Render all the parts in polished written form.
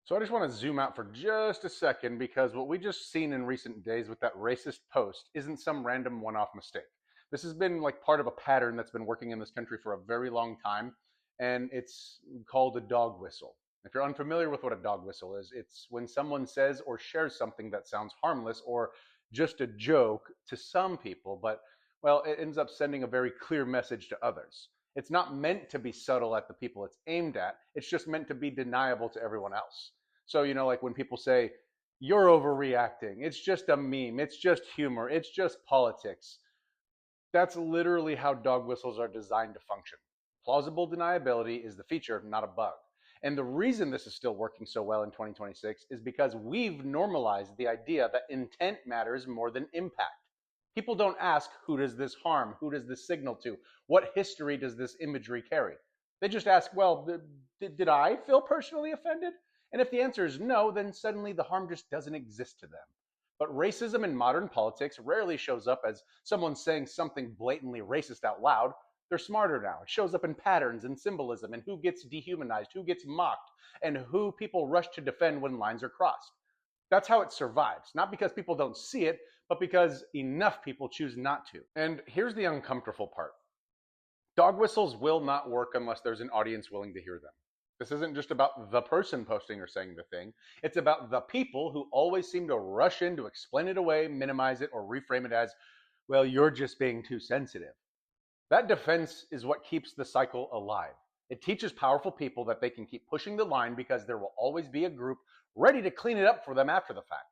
So I just want to zoom out for just a second because what we just seen in recent days with that racist post isn't some random one-off mistake. This has been like part of a pattern that's been working in this country for a very long time, and it's called a dog whistle. If you're unfamiliar with what a dog whistle is, it's when someone says or shares something that sounds harmless or just a joke to some people, but well, it ends up sending a very clear message to others. It's not meant to be subtle at the people it's aimed at. It's just meant to be deniable to everyone else. So, like when people say, you're overreacting, it's just a meme, it's just humor, it's just politics. That's literally how dog whistles are designed to function. Plausible deniability is the feature, not a bug. And the reason this is still working so well in 2026 is because we've normalized the idea that intent matters more than impact. People don't ask, who does this harm? Who does this signal to? What history does this imagery carry? They just ask, well, did I feel personally offended? And if the answer is no, then suddenly the harm just doesn't exist to them. But racism in modern politics rarely shows up as someone saying something blatantly racist out loud. They're smarter now. It shows up in patterns and symbolism and who gets dehumanized, who gets mocked, and who people rush to defend when lines are crossed. That's how it survives, not because people don't see it, but because enough people choose not to. And here's the uncomfortable part. Dog whistles will not work unless there's an audience willing to hear them. This isn't just about the person posting or saying the thing. It's about the people who always seem to rush in to explain it away, minimize it, or reframe it as, well, you're just being too sensitive. That defense is what keeps the cycle alive. It teaches powerful people that they can keep pushing the line because there will always be a group ready to clean it up for them after the fact.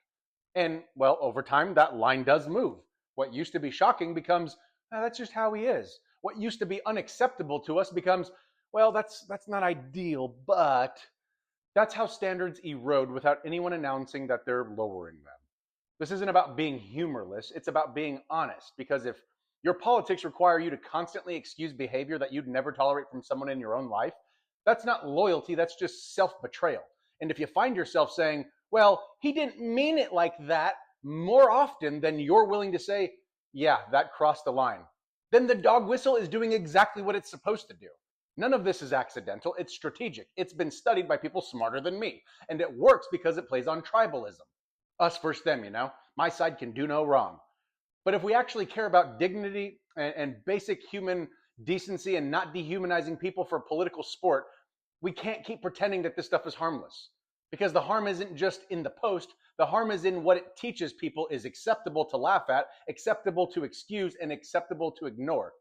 And, well, over time, that line does move. What used to be shocking becomes, oh, that's just how he is. What used to be unacceptable to us becomes, well, that's not ideal, but that's how standards erode without anyone announcing that they're lowering them. This isn't about being humorless, it's about being honest, because if your politics require you to constantly excuse behavior that you'd never tolerate from someone in your own life, that's not loyalty, that's just self-betrayal. And if you find yourself saying, well, he didn't mean it like that, more often than you're willing to say, yeah, that crossed the line, then the dog whistle is doing exactly what it's supposed to do. None of this is accidental, it's strategic. It's been studied by people smarter than me, and it works because it plays on tribalism. Us versus them, My side can do no wrong. But if we actually care about dignity and basic human decency and not dehumanizing people for political sport, we can't keep pretending that this stuff is harmless. Because the harm isn't just in the post, the harm is in what it teaches people is acceptable to laugh at, acceptable to excuse, and acceptable to ignore.